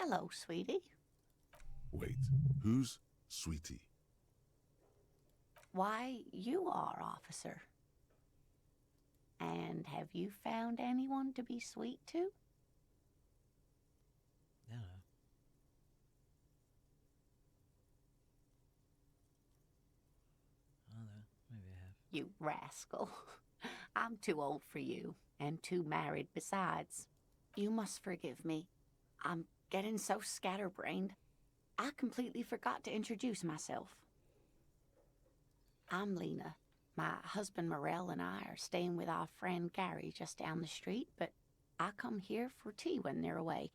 Hello, sweetie. Wait, who's Sweetie? Why, you are, officer. And have you found anyone to be sweet to? I don't know. I don't know. Maybe I have. You rascal. I'm too old for you, and too married besides. You must forgive me. I'm getting so scatterbrained. I completely forgot to introduce myself. I'm Lena. My husband Morel and I are staying with our friend Gary just down the street, but I come here for tea when they're away.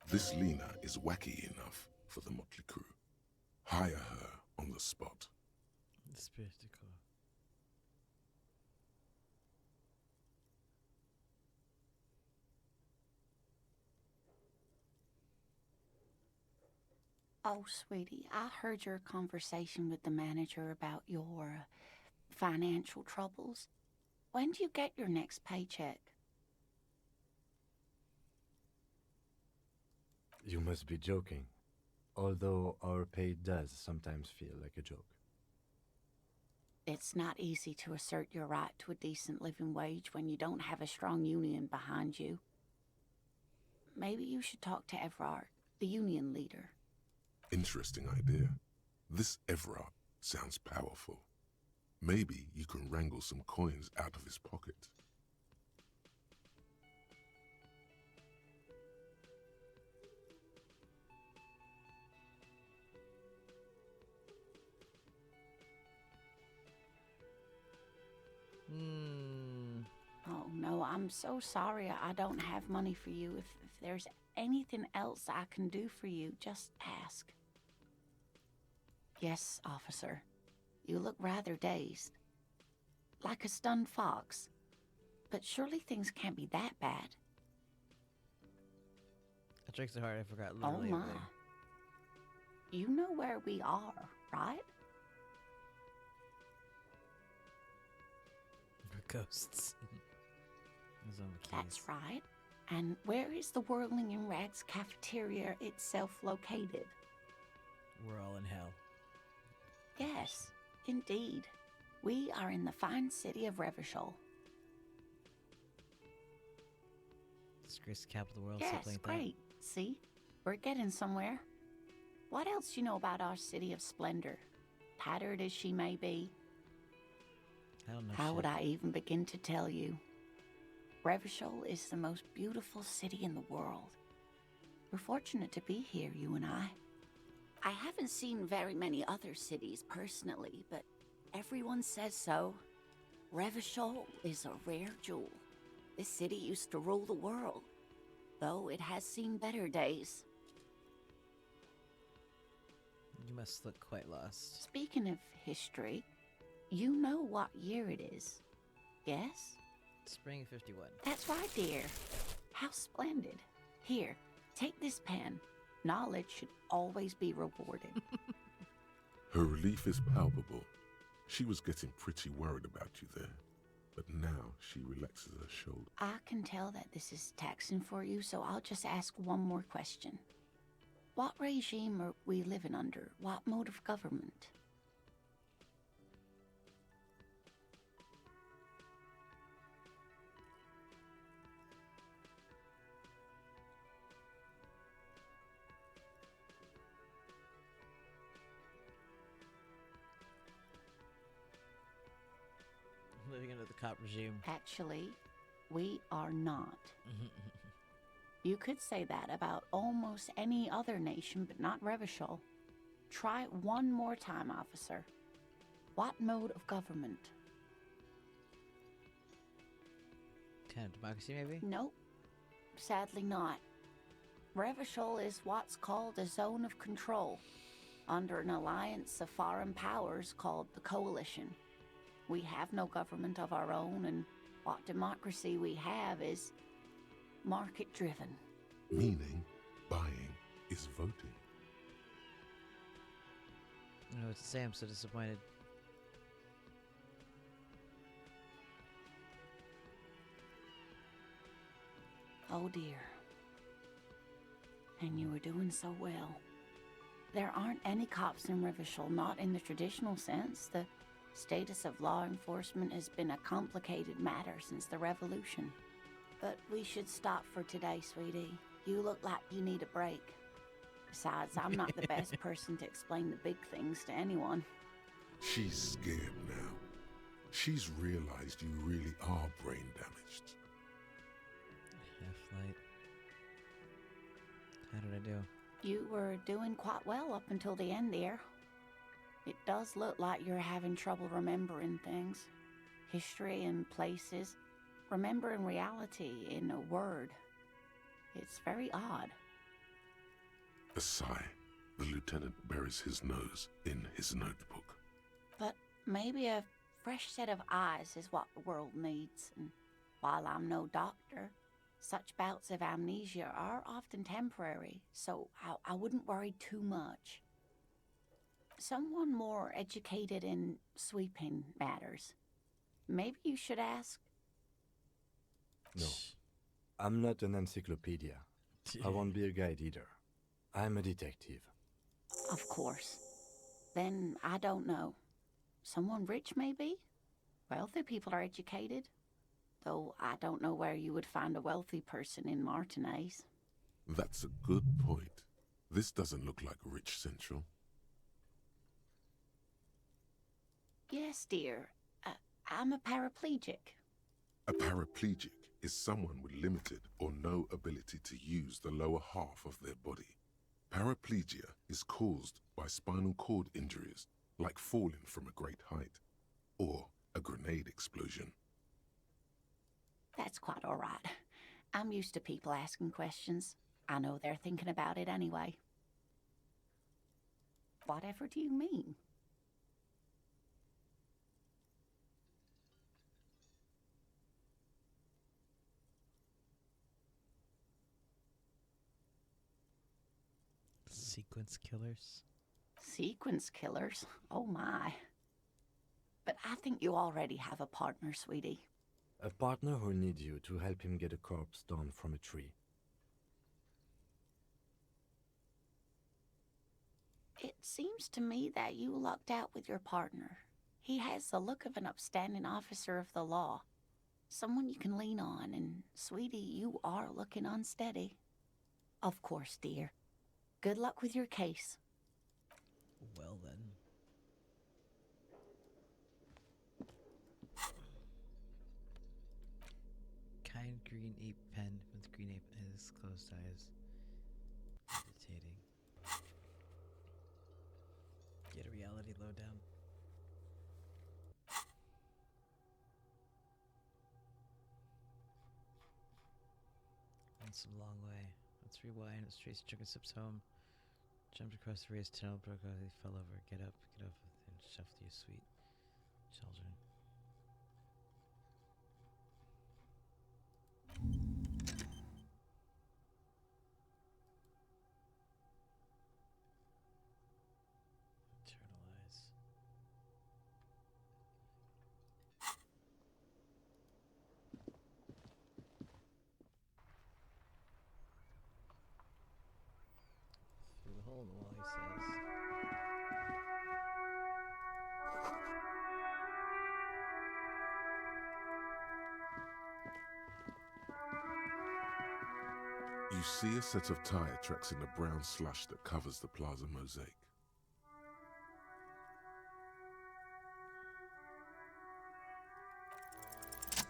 This Lena is wacky enough for the motley crew. Hire her on the spot. It's pretty cool. Oh, sweetie, I heard your conversation with the manager about your financial troubles. When do you get your next paycheck? You must be joking. Although our pay does sometimes feel like a joke. It's not easy to assert your right to a decent living wage when you don't have a strong union behind you. Maybe you should talk to Everard, the union leader. Interesting idea. This Everard sounds powerful. Maybe you can wrangle some coins out of his pocket. Oh, no, I'm so sorry I don't have money for you. If there's anything else I can do for you, just ask. Yes, officer. You look rather dazed. Like a stunned fox. But surely things can't be that bad. I tricked so hard I forgot Oh literally my. everything. You know where we are, right? We're ghosts. Those are the keys. That's right. And where is the Whirling in Rags cafeteria itself located? We're all in hell. Yes, indeed. We are in the fine city of Revachol. Disgrace capital of the world, Yes, something like great. See? We're getting somewhere. What else do you know about our city of splendor? Tattered as she may be. that. I don't know How shit. would I even begin to tell you? Revachol is the most beautiful city in the world. We're fortunate to be here, you and I. I haven't seen very many other cities personally, but everyone says so. Revachol is a rare jewel. This city used to rule the world, though it has seen better days. You must look quite lost. Speaking of history, you know what year it is, yes? Spring 51. That's right, dear. How splendid. Here, take this pen. Knowledge should always be rewarded. Her relief is palpable. She was getting pretty worried about you there, but now she relaxes her shoulder. I can tell that this is taxing for you, so I'll just ask one more question. What regime are we living under? What mode of government? Living under the cop regime. Actually, we are not. You could say that about almost any other nation, but not Revachol. Try one more time, officer. What mode of government? Kind of democracy, maybe? Nope. Sadly not. Revachol is what's called a zone of control, under an alliance of foreign powers called the Coalition. We have no government of our own, and what democracy we have is market-driven. Meaning, buying is voting. I don't know what to say, I'm so disappointed. Oh dear. And you were doing so well. There aren't any cops in Riverdale, not in the traditional sense. The status of law enforcement has been a complicated matter since the Revolution. But we should stop for today, sweetie. You look like you need a break. Besides, I'm not the best person to explain the big things to anyone. She's scared now. She's realized you really are brain damaged. Half-light. How did I do? You were doing quite well up until the end there. It does look like you're having trouble remembering things. History and places. Remembering reality in a word. It's very odd. A sigh. The lieutenant buries his nose in his notebook. But maybe a fresh set of eyes is what the world needs. And while I'm no doctor, such bouts of amnesia are often temporary, so I wouldn't worry too much. Someone more educated in sweeping matters. Maybe you should ask. No, I'm not an encyclopedia. I won't be a guide either. I'm a detective. Of course. Then I don't know. Someone rich, maybe? Wealthy people are educated. Though I don't know where you would find a wealthy person in Martinez. That's a good point. This doesn't look like Rich Central. Yes, dear. I'm a paraplegic. A paraplegic is someone with limited or no ability to use the lower half of their body. Paraplegia is caused by spinal cord injuries, like falling from a great height, or a grenade explosion. That's quite all right. I'm used to people asking questions. I know they're thinking about it anyway. Whatever do you mean? Sequence killers? Sequence killers? Oh my. But I think you already have a partner, sweetie. A partner who needs you to help him get a corpse down from a tree. It seems to me that you lucked out with your partner. He has the look of an upstanding officer of the law. Someone you can lean on, and sweetie, you are looking unsteady. Of course, dear. Good luck with your case. Well then. Kind green ape pen with green ape in his closed eyes. Meditating. Get a reality lowdown. It's a long way. Let's rewind. As Tracy took his steps home, jumped across the raised tunnel, broke out, he fell over. Get up, and shuffle to your sweet children. Eternal eyes. Through the hole in the wall, he says. You see a set of tire tracks in the brown slush that covers the plaza mosaic.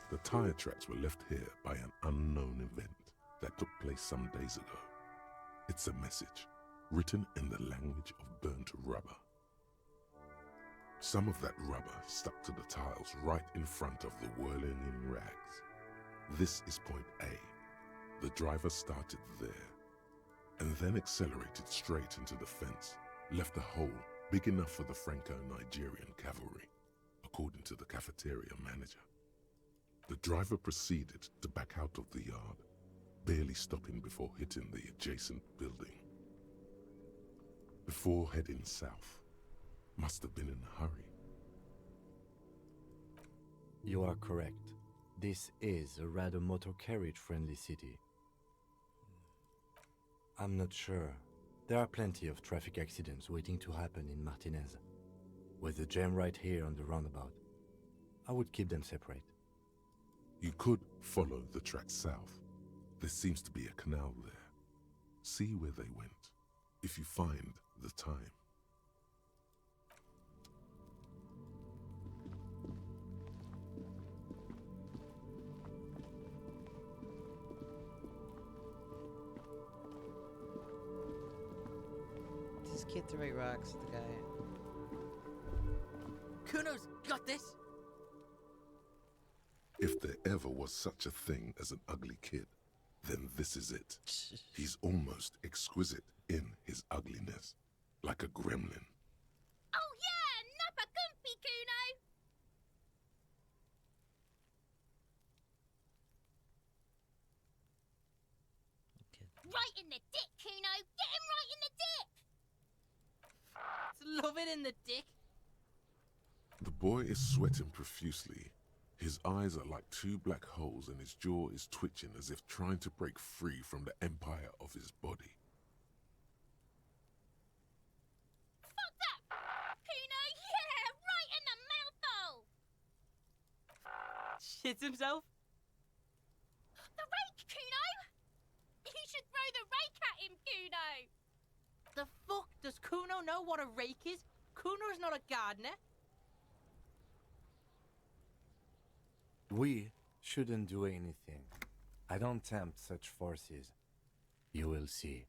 The tire tracks were left here by an unknown event that took place some days ago. It's a message, written in the language of burnt rubber. Some of that rubber stuck to the tiles right in front of the whirling in rags. This is point A. The driver started there, and then accelerated straight into the fence, left a hole big enough for the Franco-Nigerian cavalry, according to the cafeteria manager. The driver proceeded to back out of the yard, barely stopping before hitting the adjacent building. Before heading south, must have been in a hurry. You are correct. This is a rather motor carriage-friendly city. I'm not sure. There are plenty of traffic accidents waiting to happen in Martinez. With the jam right here on the roundabout, I would keep them separate. You could follow the track south. There seems to be a canal there. See where they went, if you find the time. Just kid throwing rocks at the guy. Kuno's got this! If there ever was such a thing as an ugly kid, then this is it. He's almost exquisite in his ugliness, like a gremlin. Oh yeah, nappa gumpy, Kuno! Kid. Right in the dick, Kuno! Get him right in the dick! Love it in the dick! The boy is sweating profusely. His eyes are like two black holes and his jaw is twitching as if trying to break free from the empire of his body. Fuck that! Kuno, yeah! Right in the mouthhole! Shits himself? The rake, Kuno! You should throw the rake at him, Kuno! The fuck? Does Kuno know what a rake is? Kuno's not a gardener. We shouldn't do anything. I don't tempt such forces. You will see.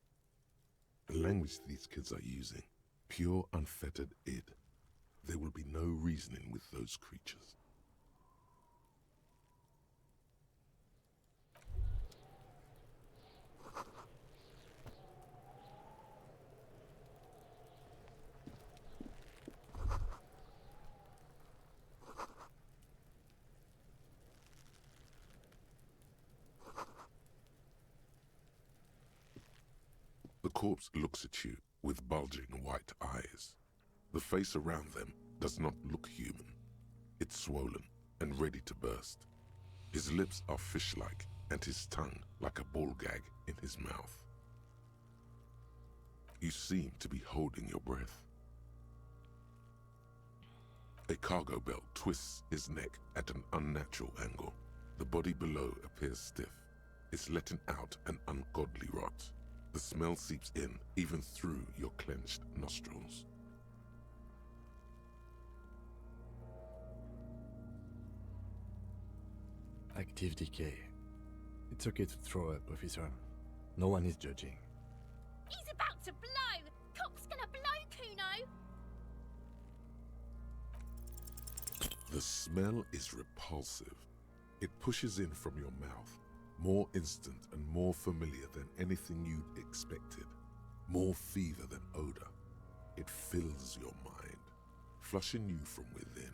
The language these kids are using, pure unfettered id. There will be no reasoning with those creatures. The corpse looks at you with bulging white eyes. The face around them does not look human. It's swollen and ready to burst. His lips are fish-like and his tongue like a ball gag in his mouth. You seem to be holding your breath. A cargo belt twists his neck at an unnatural angle. The body below appears stiff. It's letting out an ungodly rot. The smell seeps in, even through your clenched nostrils. Active decay. It's okay to throw up, officer. No one is judging. He's about to blow! Cop's gonna blow, Kuno! The smell is repulsive. It pushes in from your mouth, more instant and more familiar than anything you'd expected. More fever than odor. It fills your mind, flushing you from within.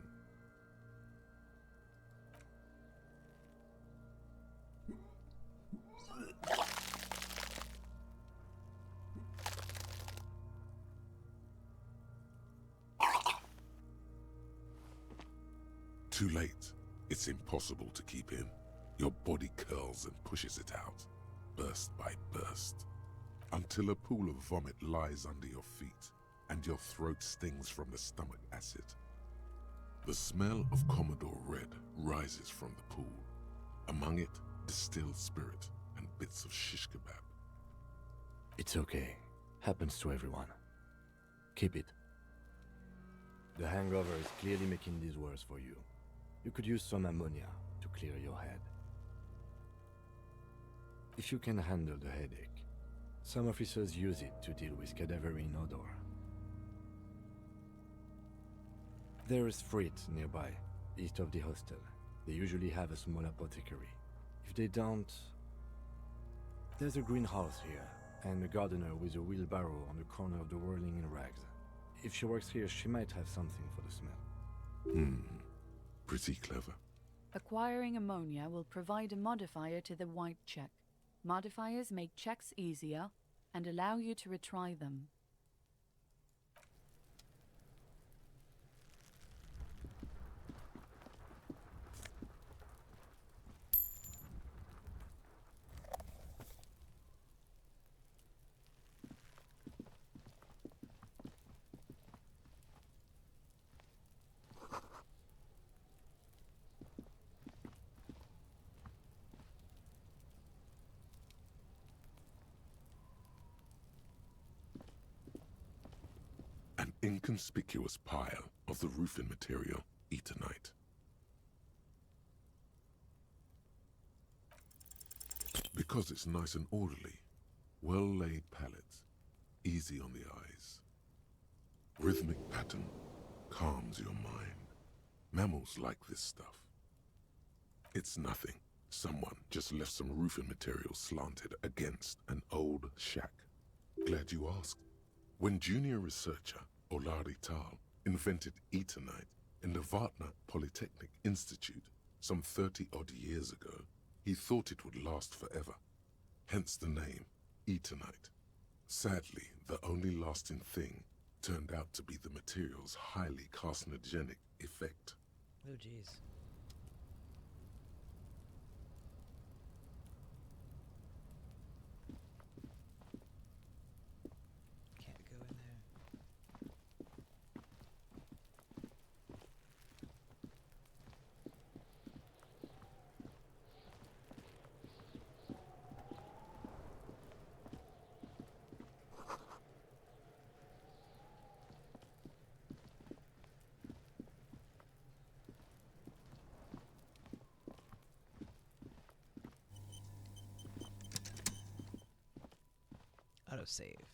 Too late. It's impossible to keep in. Your body curls and pushes it out, burst by burst, until a pool of vomit lies under your feet and your throat stings from the stomach acid. The smell of Commodore Red rises from the pool. Among it, distilled spirit and bits of shish kebab. It's okay. Happens to everyone. Keep it. The hangover is clearly making this worse for you. You could use some ammonia to clear your head. If you can handle the headache, some officers use it to deal with cadaverine odor. There is Frit nearby, east of the hostel. They usually have a small apothecary. If they don't... There's a greenhouse here, and a gardener with a wheelbarrow on the corner of the whirling in rags. If she works here, she might have something for the smell. Pretty clever. Acquiring ammonia will provide a modifier to the white check. Modifiers make checks easier and allow you to retry them. an inconspicuous pile of the roofing material, Eternite. Because it's nice and orderly, well-laid pallets, easy on the eyes. Rhythmic pattern calms your mind. Mammals like this stuff. It's nothing. Someone just left some roofing material slanted against an old shack. Glad you asked. When junior researcher Olari Tal invented Eternite in the Vartna Polytechnic Institute some 30-odd years ago, he thought it would last forever. Hence the name, Eternite. Sadly, the only lasting thing turned out to be the material's highly carcinogenic effect. Oh, jeez. Can't go in there. Autosave.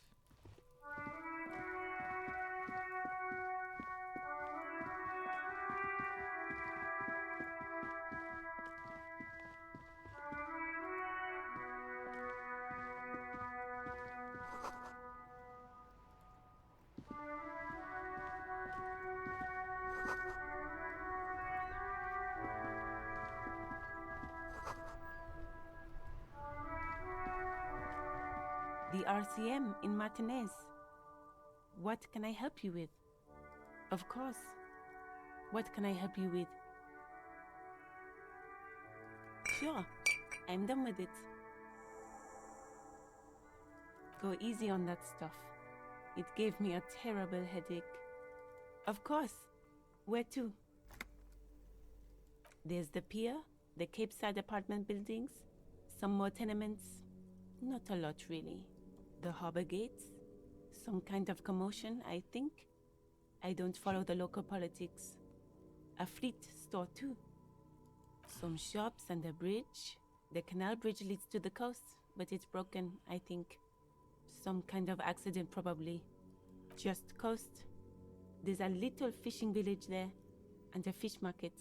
The RCM in Martinez. What can I help you with? Of course. What can I help you with? Sure, I'm done with it. Go easy on that stuff. It gave me a terrible headache. Of course. Where to? There's the pier, the Cape Side apartment buildings, some more tenements. Not a lot, really. The harbor gates? Some kind of commotion, I think. I don't follow the local politics. A fleet store, too. Some shops and a bridge. The canal bridge leads to the coast, but it's broken, I think. Some kind of accident, probably. Just coast. There's a little fishing village there, and a fish market.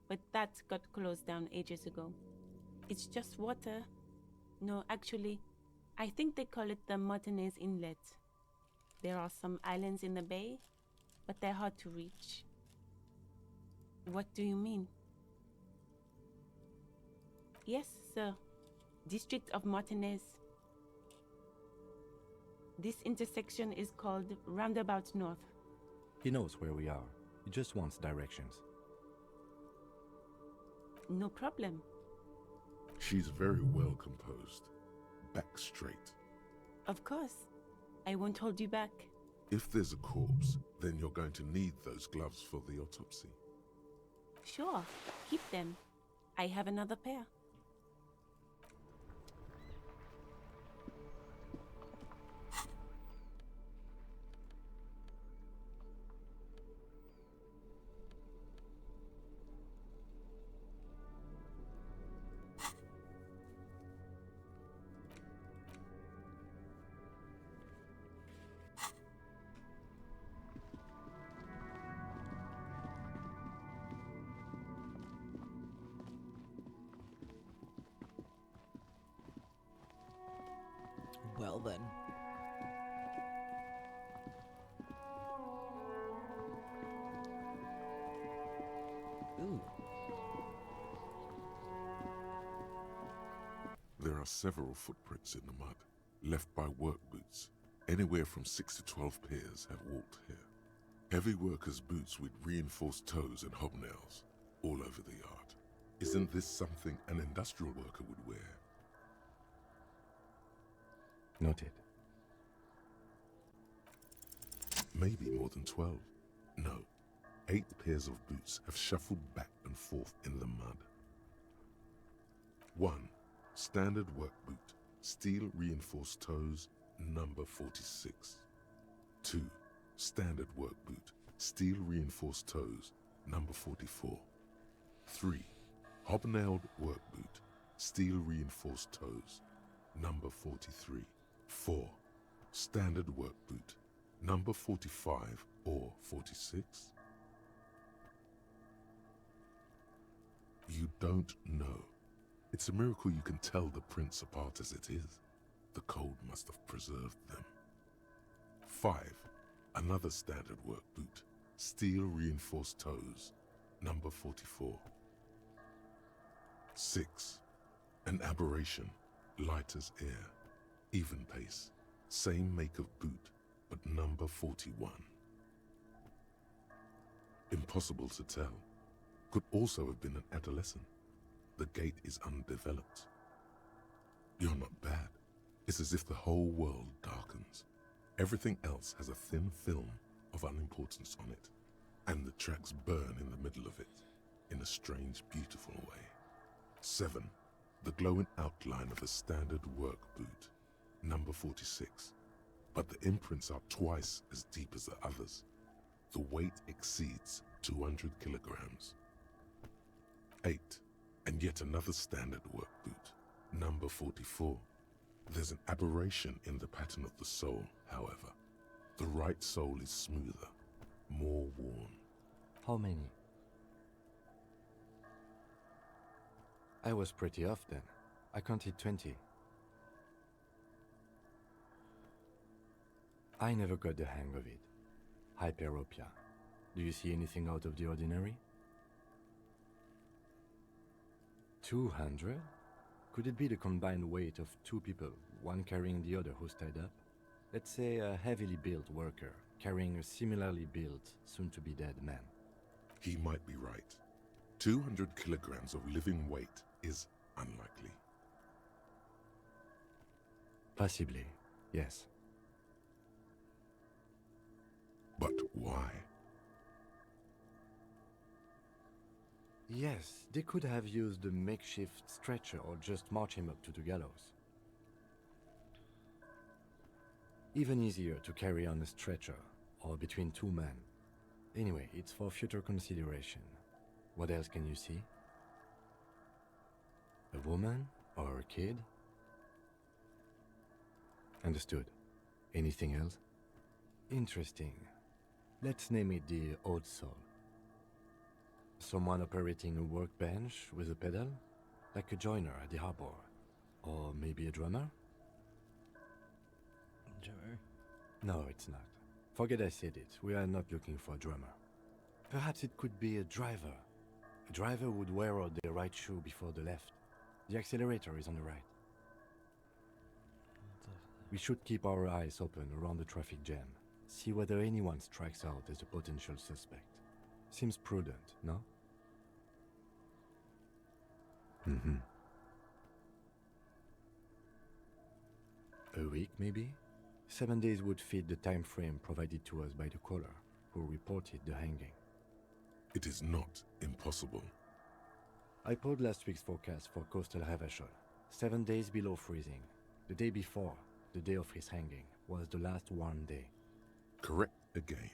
But that got closed down ages ago. It's just water. No, actually, I think they call it the Martinez Inlet. There are some islands in the bay, but they're hard to reach. What do you mean? Yes, sir. District of Martinez. This intersection is called Roundabout North. He knows where we are. He just wants directions. No problem. She's very well composed. Back straight. Of course. I won't hold you back. If there's a corpse, then you're going to need those gloves for the autopsy. Sure, keep them. I have another pair. Well then. Ooh. There are several footprints in the mud, left by work boots. Anywhere from 6 to 12 pairs have walked here. Heavy workers' boots with reinforced toes and hobnails, all over the yard. Isn't this something an industrial worker would wear? Noted. Maybe more than 12. No, 8 pairs of boots have shuffled back and forth in the mud. 1. Standard work boot, steel reinforced toes, number 46. 2. standard work boot, steel reinforced toes, number 44. 3. Hobnailed work boot, steel reinforced toes, number 43. 4. Standard work boot, number 45 or 46. You don't know. It's a miracle you can tell the prints apart as it is. The cold must have preserved them. 5. Another standard work boot, steel reinforced toes, number 44. 6. An aberration, light as air, even pace, same make of boot, but number 41. Impossible to tell. Could also have been an adolescent. The gait is undeveloped. You're not bad. It's as if the whole world darkens. Everything else has a thin film of unimportance on it, and the tracks burn in the middle of it, in a strange, beautiful way. 7. The glowing outline of a standard work boot, number 46. But the imprints are twice as deep as the others. The weight exceeds 200 kilograms. 8. And yet another standard work boot, number 44. There's an aberration in the pattern of the sole, however. The right sole is smoother, more worn. How many? I was pretty off then. I counted 20. I never got the hang of it. Hyperopia. Do you see anything out of the ordinary? 200? Could it be the combined weight of two people, one carrying the other who's tied up? Let's say a heavily built worker carrying a similarly built, soon-to-be-dead man. He might be right. 200 kilograms of living weight is unlikely. Possibly, yes. But why? Yes, they could have used a makeshift stretcher or just march him up to the gallows. Even easier to carry on a stretcher, or between two men. Anyway, it's for future consideration. What else can you see? A woman? Or a kid? Understood. Anything else? Interesting. Let's name it the odd soul. Someone operating a workbench with a pedal? Like a joiner at the harbor. Or maybe a drummer? Drummer? No, it's not. Forget I said it. We are not looking for a drummer. Perhaps it could be a driver. A driver would wear out the right shoe before the left. The accelerator is on the right. We should keep our eyes open around the traffic jam. See whether anyone strikes out as a potential suspect. Seems prudent, no? A week, maybe? 7 days would fit the time frame provided to us by the caller, who reported the hanging. It is not impossible. I pulled last week's forecast for coastal Revachol. 7 days below freezing. The day before, the day of his hanging, was the last warm day. Correct again.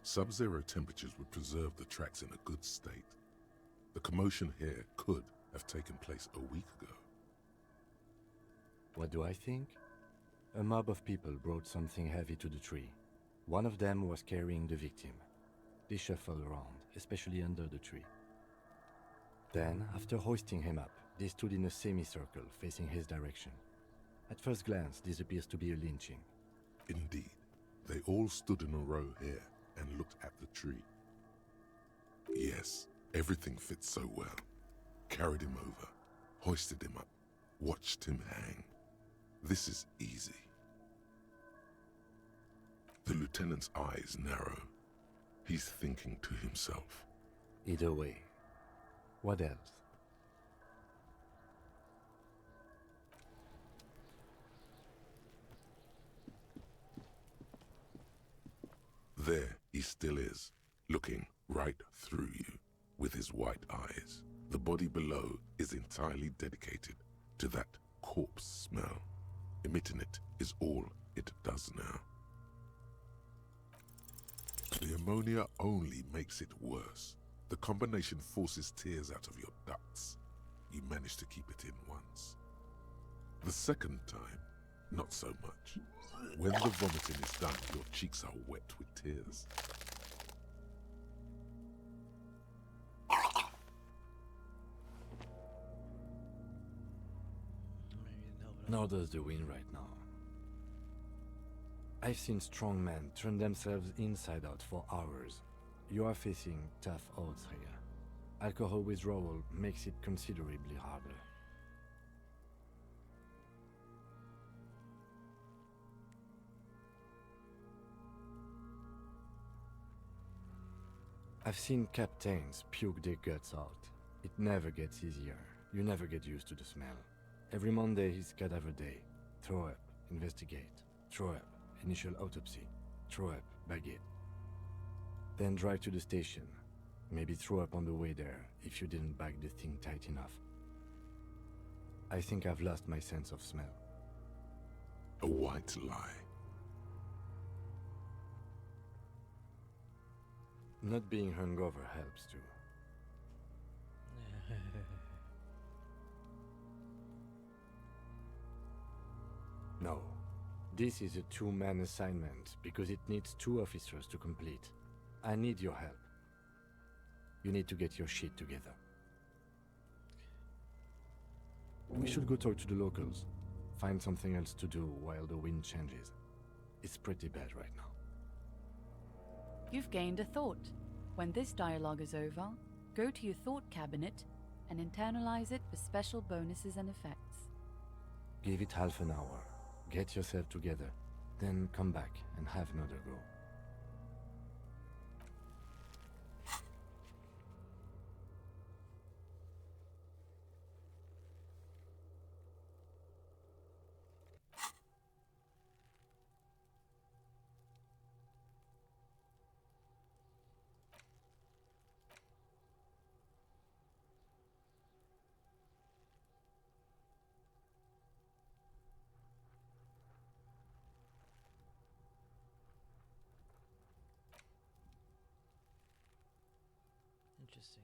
Sub-zero temperatures would preserve the tracks in a good state. The commotion here could have taken place a week ago. What do I think? A mob of people brought something heavy to the tree. One of them was carrying the victim. They shuffled around, especially under the tree. Then, after hoisting him up, they stood in a semicircle facing his direction. At first glance, this appears to be a lynching. Indeed, they all stood in a row here and looked at the tree. Yes, everything fits so well. Carried him over, hoisted him up, watched him hang. This is easy. The lieutenant's eyes narrow. He's thinking to himself. Either way. What else? There he still is, looking right through you with his white eyes. The body below is entirely dedicated to that corpse smell. Emitting it is all it does now. The ammonia only makes it worse. The combination forces tears out of your ducts. You manage to keep it in once. The second time, not so much. When the vomiting is done, your cheeks are wet with tears. Nor does the wind right now. I've seen strong men turn themselves inside out for hours. You are facing tough odds here. Alcohol withdrawal makes it considerably harder. I've seen captains puke their guts out. It never gets easier. You never get used to the smell. Every Monday is cadaver day. Throw up, investigate. Throw up, initial autopsy. Throw up, baguette. Then drive to the station. Maybe throw up on the way there if you didn't bag the thing tight enough. I think I've lost my sense of smell. A white lie. Not being hungover helps too. No. This is a two-man assignment because it needs 2 officers to complete. I need your help. You need to get your shit together. We should go talk to the locals. Find something else to do while the wind changes. It's pretty bad right now. You've gained a thought. When this dialogue is over, go to your thought cabinet and internalize it for special bonuses and effects. Give it half an hour. Get yourself together. Then come back and have another go. Interesting.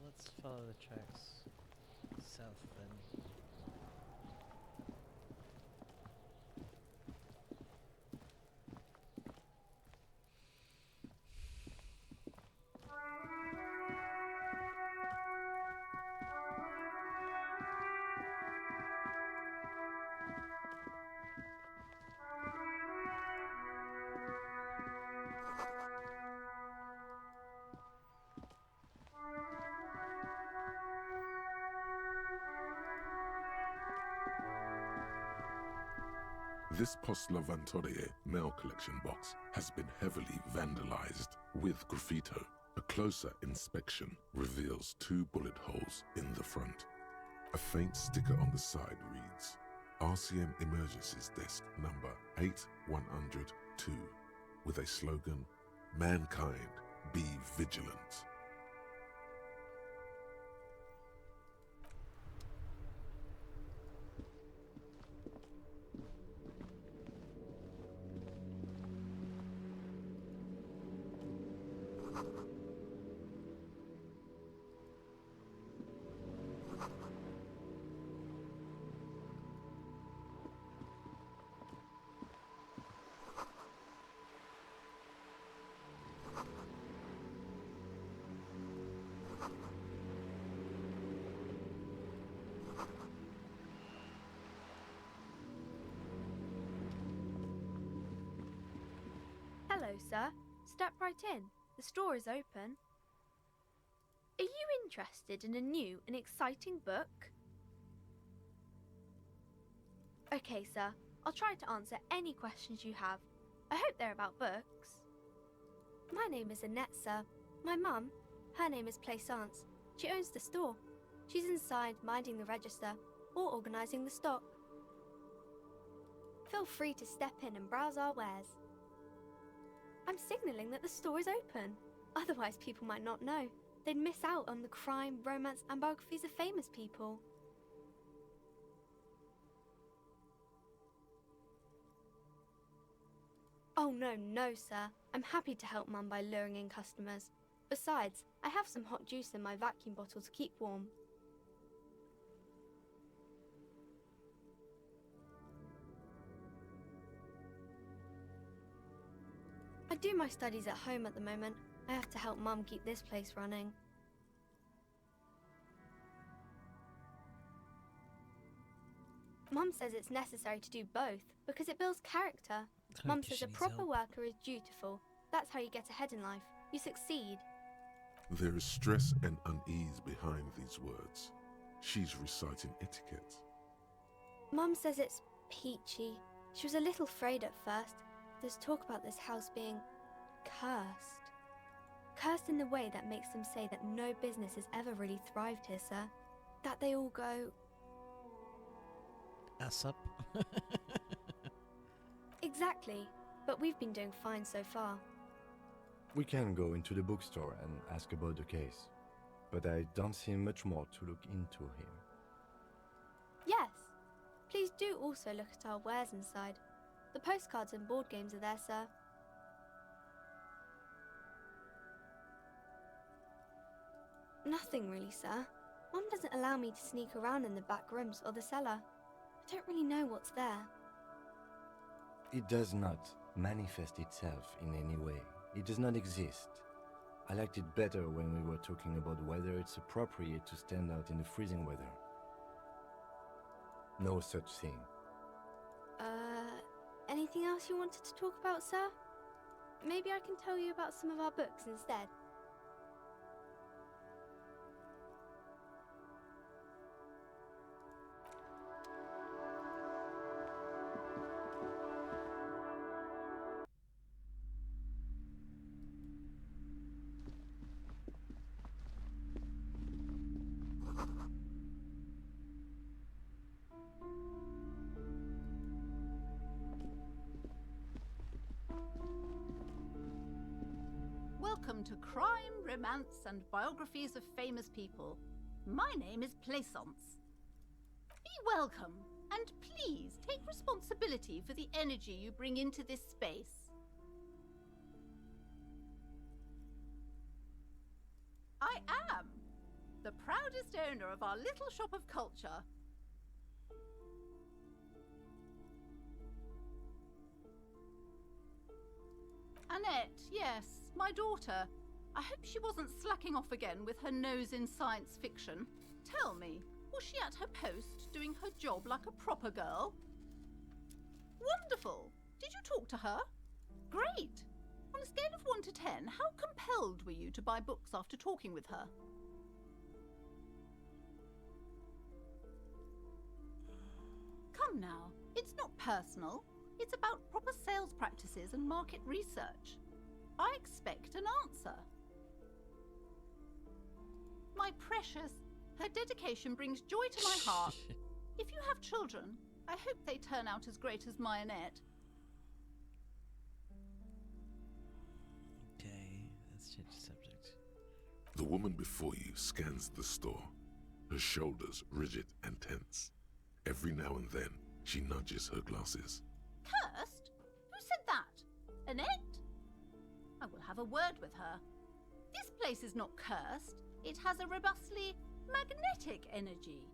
Let's follow the tracks south then. This Post Lavantorie mail collection box has been heavily vandalized with graffito. A closer inspection reveals 2 bullet holes in the front. A faint sticker on the side reads, RCM Emergencies Desk number 8102, with a slogan, Mankind, be vigilant. Hello, sir. Step right in. The store is open. Are you interested in a new and exciting book? Okay, sir. I'll try to answer any questions you have. I hope they're about books. My name is Annette, sir. My mum, her name is Plaisance. She owns the store. She's inside minding the register or organising the stock. Feel free to step in and browse our wares. I'm signalling that the store is open. Otherwise, people might not know. They'd miss out on the crime, romance, and biographies of famous people. Oh, no, sir. I'm happy to help Mum by luring in customers. Besides, I have some hot juice in my vacuum bottle to keep warm. I do my studies at home at the moment. I have to help Mum keep this place running. Mum says it's necessary to do both because it builds character. Mum says a proper worker is dutiful. That's how you get ahead in life. You succeed. There is stress and unease behind these words. She's reciting etiquette. Mum says it's peachy. She was a little afraid at first. There's talk about this house being cursed. Cursed in the way that makes them say that no business has ever really thrived here, sir. That they all go... Ass up. Exactly. But we've been doing fine so far. We can go into the bookstore and ask about the case, but I don't see much more to look into here. Yes. Please do also look at our wares inside. The postcards and board games are there, sir. Nothing really, sir. Mum doesn't allow me to sneak around in the back rooms or the cellar. I don't really know what's there. It does not manifest itself in any way. It does not exist. I liked it better when we were talking about whether it's appropriate to stand out in the freezing weather. No such thing. Anything else you wanted to talk about, sir? Maybe I can tell you about some of our books instead. Welcome to Crime, Romance, and Biographies of Famous People. My name is Plaisance. Be welcome, and please take responsibility for the energy you bring into this space. I am the proudest owner of our little shop of culture. Annette, yes, my daughter. I hope she wasn't slacking off again with her nose in science fiction. Tell me, was she at her post doing her job like a proper girl? Wonderful! Did you talk to her? Great! On a scale of 1 to 10, how compelled were you to buy books after talking with her? Come now, it's not personal. It's about proper sales practices and market research. I expect an answer. My precious, her dedication brings joy to my heart. If you have children, I hope they turn out as great as my Annette. Okay, let's change the subject. The woman before you scans the store, her shoulders rigid and tense. Every now and then, she nudges her glasses. Cursed? Who said that? Annette? I will have a word with her. This place is not cursed. It has a robustly magnetic energy.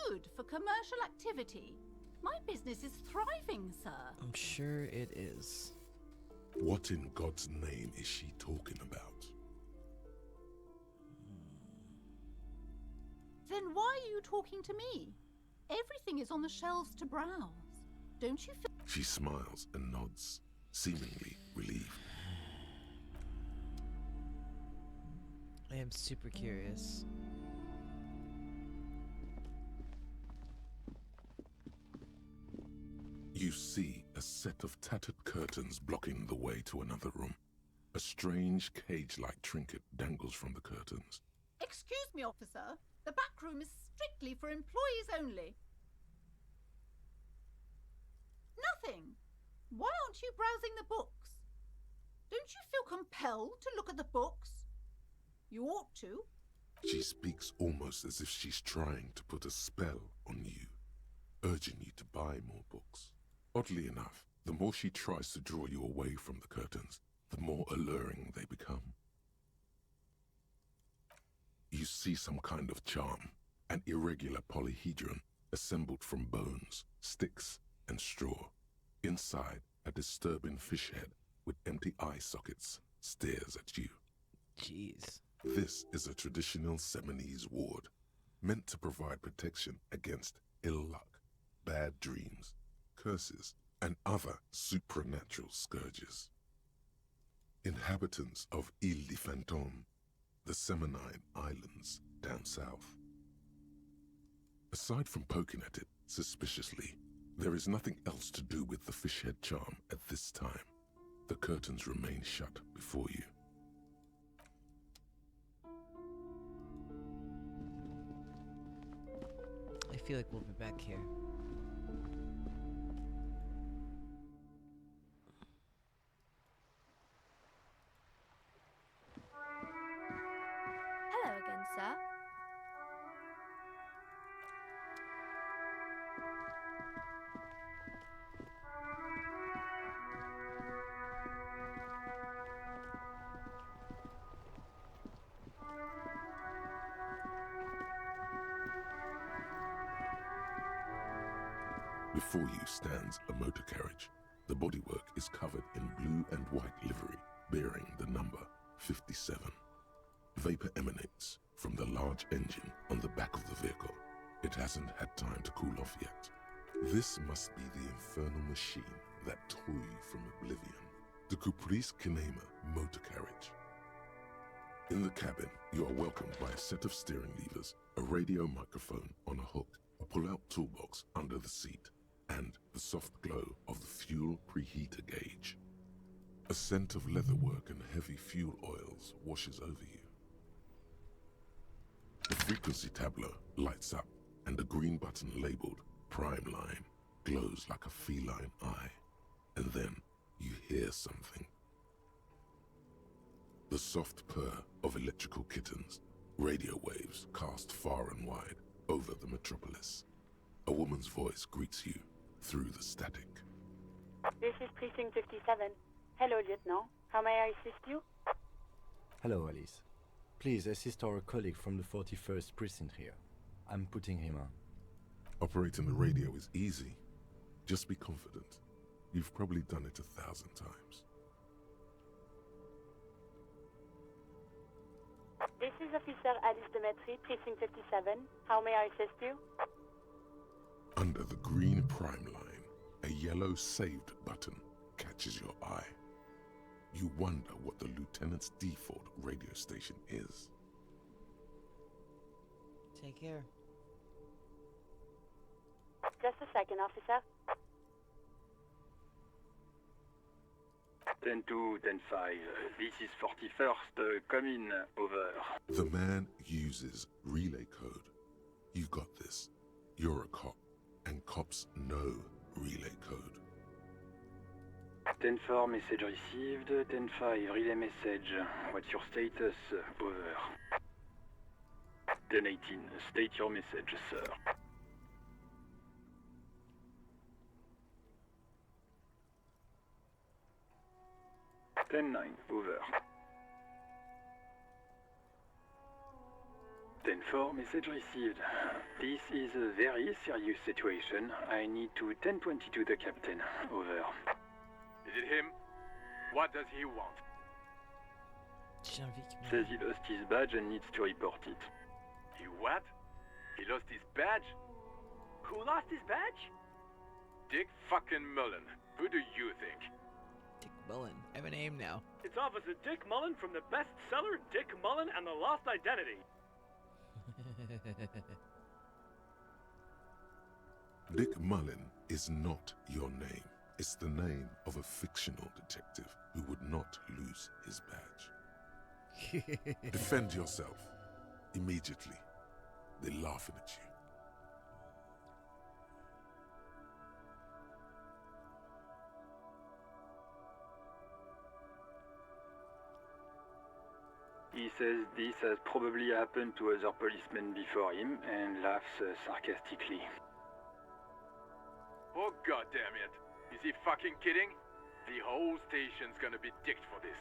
Good for commercial activity. My business is thriving, sir. I'm sure it is. What in God's name is she talking about? Then why are you talking to me? Everything is on the shelves to browse. Don't you feel... She smiles and nods, seemingly relieved. I am super curious. You see a set of tattered curtains blocking the way to another room. A strange cage-like trinket dangles from the curtains. Excuse me, officer. The back room is strictly for employees only. Nothing. Why aren't you browsing the books? Don't you feel compelled to look at the books? You ought to. She speaks almost as if she's trying to put a spell on you, urging you to buy more books. Oddly enough, The more she tries to draw you away from the curtains, the more alluring they become. You see some kind of charm, an irregular polyhedron assembled from bones, sticks, and straw. Inside, a disturbing fish head with empty eye sockets stares at you. Jeez. This is a traditional Seminese ward, meant to provide protection against ill luck, bad dreams, curses, and other supernatural scourges. Inhabitants of Ile de Fantôme, the Seminine Islands down south. Aside from poking at it suspiciously, there is nothing else to do with the fish head charm at this time. The curtains remain shut before you. I feel like we'll be back here. Hello again, sir. Before you stands a motor carriage. The bodywork is covered in blue and white livery, bearing the number 57. Vapor emanates from the large engine on the back of the vehicle. It hasn't had time to cool off yet. This must be the infernal machine that tore you from oblivion. The Caprice Kinema motor carriage. In the cabin, you are welcomed by a set of steering levers, a radio microphone on a hook, a pull-out toolbox under the seat, and the soft glow of the fuel preheater gauge. A scent of leatherwork and heavy fuel oils washes over you. The frequency tableau lights up, and the green button labeled Prime Line glows like a feline eye. And then you hear something. The soft purr of electrical kittens, radio waves cast far and wide over the metropolis. A woman's voice greets you through the static. This is Precinct 57. Hello, Lieutenant. How may I assist you? Hello, Alice. Please assist our colleague from the 41st Precinct here. I'm putting him on. Operating the radio is easy. Just be confident. You've probably done it 1,000 times. This is Officer Alice Demetri, Precinct 57. How may I assist you? Under the green prime line, a yellow saved button catches your eye. You wonder what the lieutenant's default radio station is. Take care. Just a second, officer. 10-2, 10-5. This is 41st. Come in. Over. The man uses relay code. You got this. You're a cop, and cops know relay code. 10-4, message received. 10-5, relay message. What's your status? Over. 10-18, state your message, sir. 10-9, over. 10-4, message received. This is a very serious situation. I need to 10-22 the captain. Over. Is it him? What does he want? Says he lost his badge and needs to report it. He what? He lost his badge? Who lost his badge? Dick fucking Mullen. Who do you think? Dick Mullen. I have a name now. It's Officer Dick Mullen from the bestseller Dick Mullen and the Lost Identity. Dick Mullen is not your name. It's the name of a fictional detective who would not lose his badge. Defend yourself. Immediately. They're laughing at you. He says this has probably happened to other policemen before him and laughs sarcastically. Oh, goddammit. Is he fucking kidding? The whole station's gonna be dicked for this.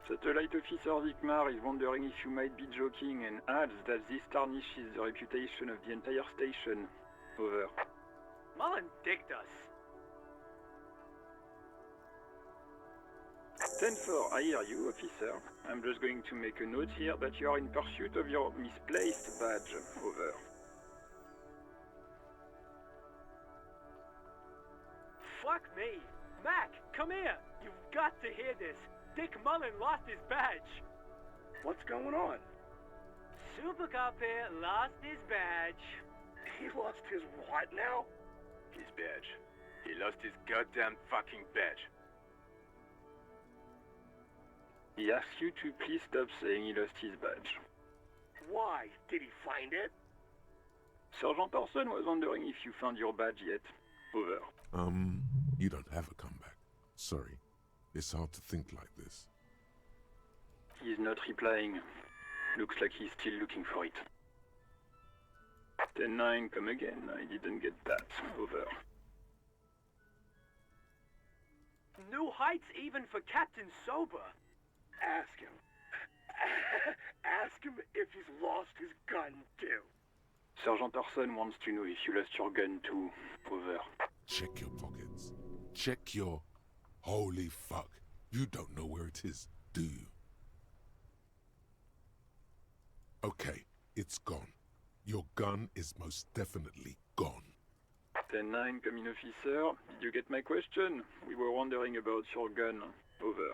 Satellite Officer Vikmar is wondering if you might be joking and adds that this tarnishes the reputation of the entire station. Over. Mullen dicked us. 10-4, I hear you, officer. I'm just going to make a note here that you are in pursuit of your misplaced badge. Over. Fuck me. Mac, come here. You've got to hear this. Dick Mullen lost his badge. What's going on? Super Cop here lost his badge. He lost his what now? His badge. He lost his goddamn fucking badge. He asks you to please stop saying he lost his badge. Why? Did he find it? Sergeant Orson was wondering if you found your badge yet. Over. You don't have a comeback. Sorry. It's hard to think like this. He's not replying. Looks like he's still looking for it. 10-9, come again. I didn't get that. Over. New heights even for Captain Sober. Ask him. Ask him if he's lost his gun, too. Sergeant Orson wants to know if you lost your gun, too. Over. Check your pockets. Check your... Holy fuck. You don't know where it is, do you? Okay, it's gone. Your gun is most definitely gone. 10-9, come in, officer. Did you get my question? We were wondering about your gun. Over.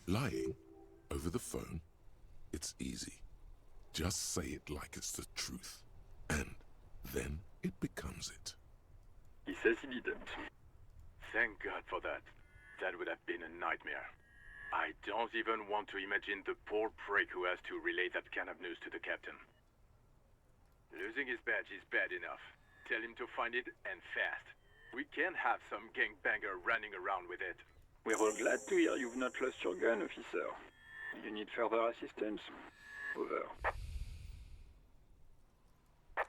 Lying over the phone, it's easy. Just say it like it's the truth, and then it becomes it. He says he didn't. Thank God for that. That would have been a nightmare. I don't even want to imagine the poor prick who has to relay that kind of news to the captain. Losing his badge is bad enough. Tell him to find it, and fast. We can't have some gangbanger running around with it. We're all glad to hear you've not lost your gun, officer. You need further assistance? Over.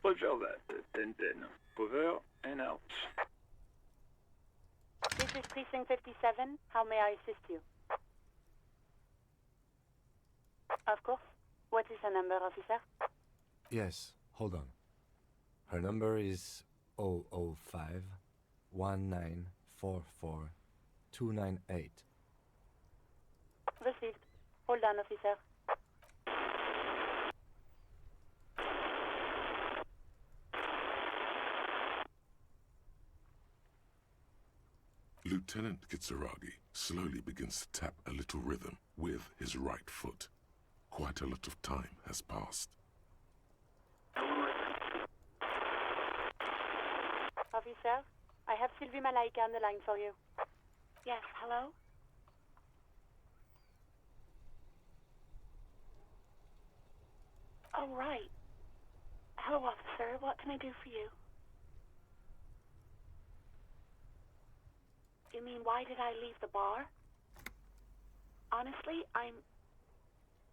Roger that. 10-10. Over and out. This is Precinct 57. How may I assist you? Of course. What is her number, officer? Yes, hold on. Her number is 005 1944 298. Received. Hold on, officer. Lieutenant Kitsuragi slowly begins to tap a little rhythm with his right foot. Quite a lot of time has passed. Officer, I have Sylvie Malaika on the line for you. Yes, hello? Oh, right. Hello, officer. What can I do for you? You mean, why did I leave the bar? Honestly, I'm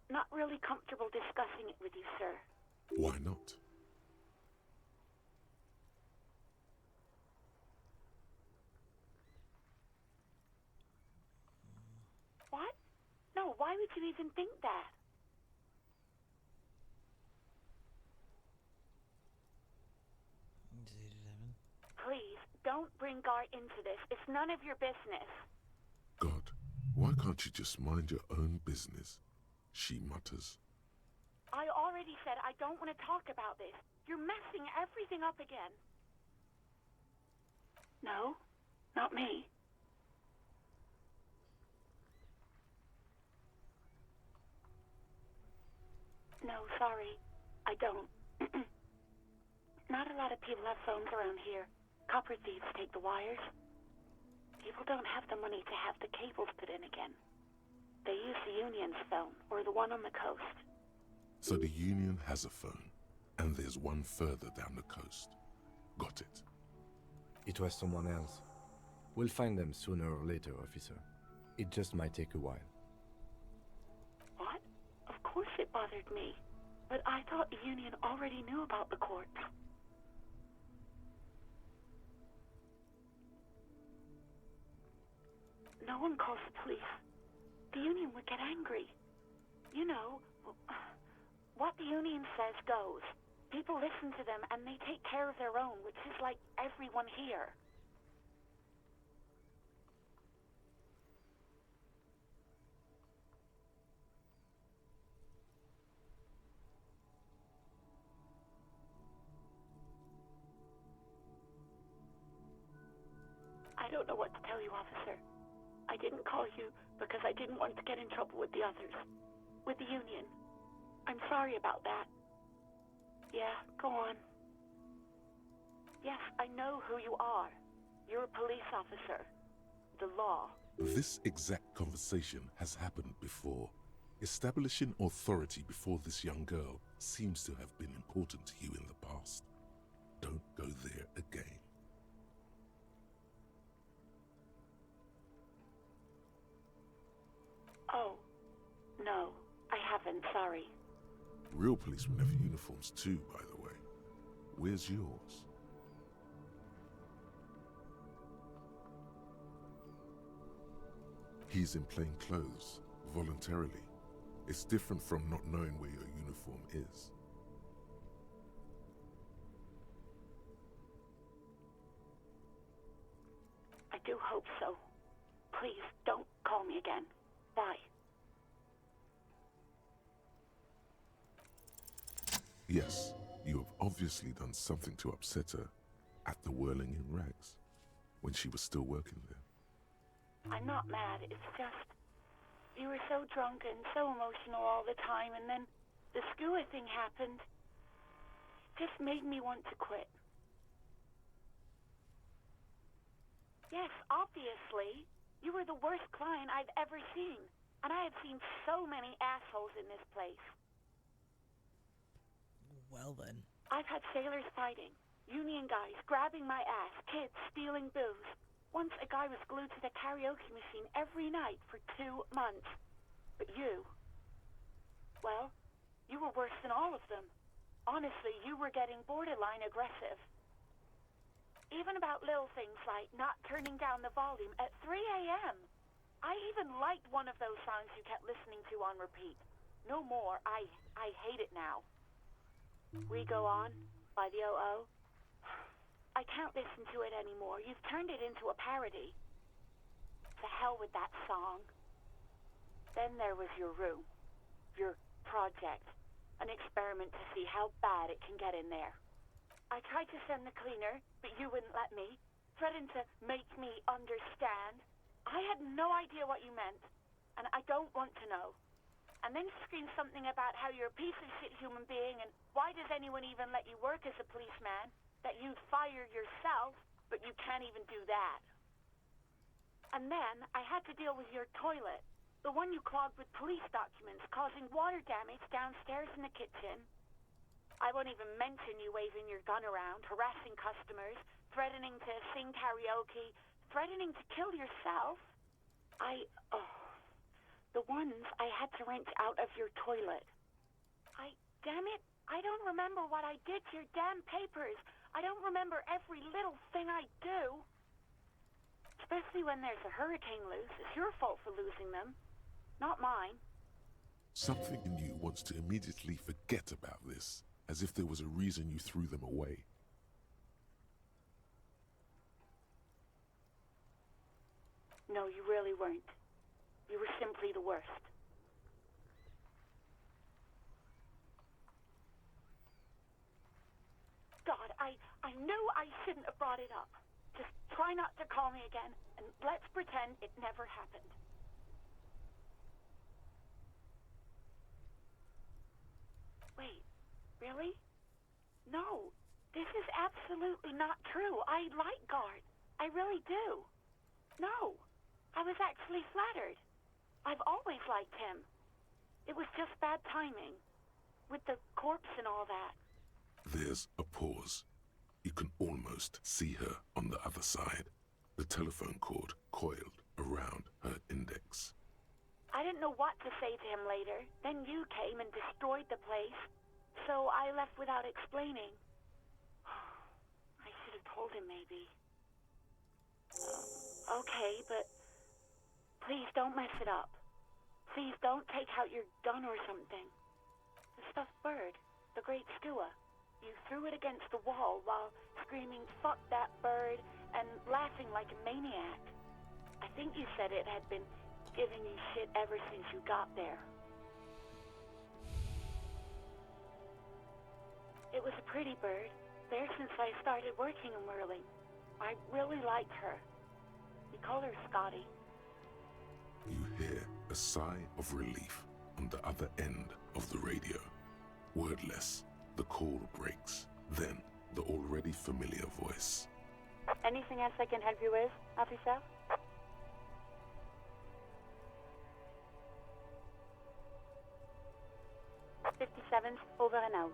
not really comfortable discussing it with you, sir. Why not? What? No, why would you even think that? Please, don't bring Gar into this. It's none of your business. God, why can't you just mind your own business? She mutters. I already said I don't want to talk about this. You're messing everything up again. No, not me. No, sorry. I don't. Not a lot of people have phones around here. Copper thieves take the wires. People don't have the money to have the cables put in again. They use the Union's phone, or the one on the coast. So the Union has a phone, and there's one further down the coast. Got it. It was someone else. We'll find them sooner or later, officer. It just might take a while. What? Of course it bothered me. But I thought the Union already knew about the corpse. No one calls the police. The Union would get angry. You know, what the Union says goes. People listen to them and they take care of their own, which is like everyone here. I don't know what to tell you, officer. I didn't call you because I didn't want to get in trouble with the others. With the Union. I'm sorry about that. Yeah, go on. Yes, I know who you are. You're a police officer. The law. This exact conversation has happened before. Establishing authority before this young girl seems to have been important to you in the past. Don't go there again. Oh, no, I haven't, sorry. Real policemen have uniforms too, by the way. Where's yours? He's in plain clothes, voluntarily. It's different from not knowing where your uniform is. I do hope so. Please, don't call me again. Bye. Yes, you have obviously done something to upset her at the Whirling in Rags, when she was still working there. I'm not mad, it's just... You were so drunk and so emotional all the time, and then the skua thing happened. It just made me want to quit. Yes, obviously. You were the worst client I've ever seen. And I have seen so many assholes in this place. Well then. I've had sailors fighting, Union guys grabbing my ass, kids stealing booze. Once a guy was glued to the karaoke machine every night for 2 months. But you... Well, you were worse than all of them. Honestly, you were getting borderline aggressive. Even about little things like not turning down the volume at 3 a.m. I even liked one of those songs you kept listening to on repeat. No more. I hate it now. We Go On by the O.O. I can't listen to it anymore. You've turned it into a parody. To hell with that song. Then there was your room. Your project. An experiment to see how bad it can get in there. I tried to send the cleaner, but you wouldn't let me. Threatened to make me understand. I had no idea what you meant, and I don't want to know. And then you screamed something about how you're a piece of shit human being, and why does anyone even let you work as a policeman? That you'd fire yourself, but you can't even do that. And then I had to deal with your toilet, the one you clogged with police documents, causing water damage downstairs in the kitchen. I won't even mention you waving your gun around, harassing customers, threatening to sing karaoke, threatening to kill yourself. The ones I had to wrench out of your toilet. Damn it, I don't remember what I did to your damn papers. I don't remember every little thing I do. Especially when there's a hurricane loose. It's your fault for losing them, not mine. Something in you wants to immediately forget about this, as if there was a reason you threw them away. No, you really weren't. You were simply the worst. God, I knew I shouldn't have brought it up. Just try not to call me again, and let's pretend it never happened. Wait, really? No, this is absolutely not true. I like Guard. I really do. No, I was actually flattered. I've always liked him. It was just bad timing, with the corpse and all that. There's a pause. You can almost see her on the other side, the telephone cord coiled around her index. I I didn't know what to say to him later. Then you came and destroyed the place. So I left without explaining. I should have told him, maybe. Okay, but please don't mess it up. Please don't take out your gun or something. The stuffed bird, the great skua. You threw it against the wall while screaming, "Fuck that bird," and laughing like a maniac. I think you said it had been giving you shit ever since you got there. It was a pretty bird, there since I started working in whirling. I really liked her. We call her Scotty. You hear a sigh of relief on the other end of the radio. Wordless, the call breaks. Then, the already familiar voice. Anything else I can help you with, officer? '57's over and out.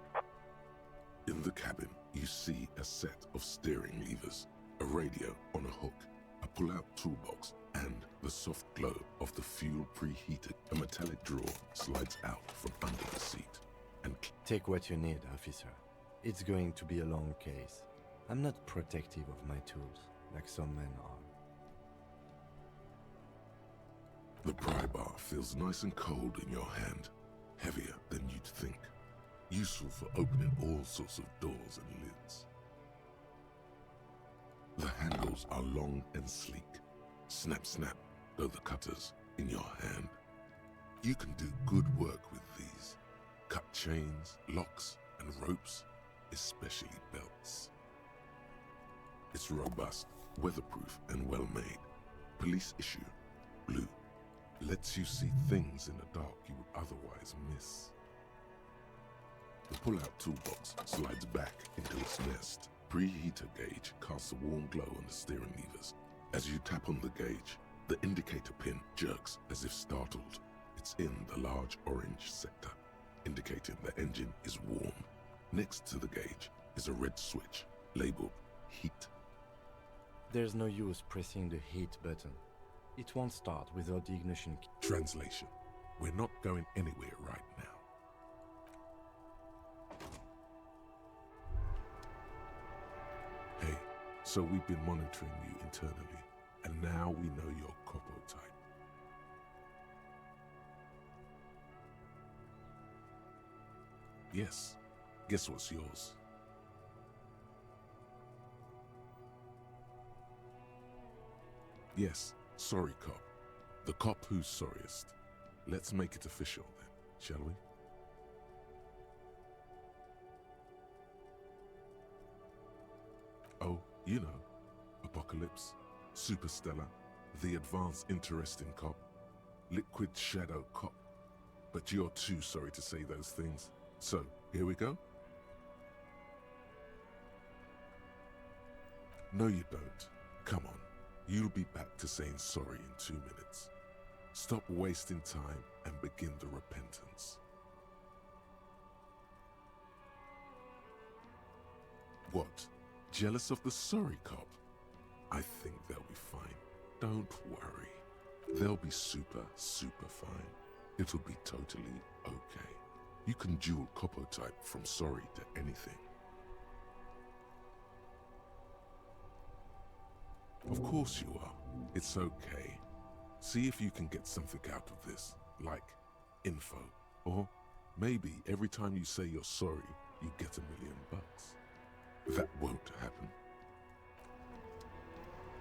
In the cabin, you see a set of steering levers, a radio on a hook, a pull-out toolbox, and the soft glow of the fuel preheated. A metallic drawer slides out from under the seat. And take what you need, officer. It's going to be a long case. I'm not protective of my tools, like some men are. The pry bar feels nice and cold in your hand, heavier than you'd think. Useful for opening all sorts of doors and lids. The handles are long and sleek. Snap, snap, go the cutters in your hand. You can do good work with these. Cut chains, locks, and ropes, especially belts. It's robust, weatherproof, and well-made. Police issue, blue. Lets you see things in the dark you would otherwise miss. The pull-out toolbox slides back into its nest. Preheater gauge casts a warm glow on the steering levers. As you tap on the gauge, the indicator pin jerks as if startled. It's in the large orange sector, indicating the engine is warm. Next to the gauge is a red switch labeled heat. There's no use pressing the heat button. It won't start without the ignition key. Translation: we're not going anywhere right now. Hey, so we've been monitoring you internally, and now we know your Copo type. Yes, guess what's yours? Yes, sorry cop. The cop who's sorriest. Let's make it official then, shall we? Oh, you know, Apocalypse, Superstellar, the advanced interesting cop, liquid shadow cop. But you're too sorry to say those things. So, here we go? No you don't. Come on. You'll be back to saying sorry in 2 minutes. Stop wasting time and begin the repentance. What? Jealous of the sorry cop? I think they'll be fine. Don't worry. They'll be super, super fine. It'll be totally okay. You can dual Copo type from sorry to anything. Of course you are. It's okay. See if you can get something out of this, like info. Or maybe every time you say you're sorry, you get $1 million. That won't happen.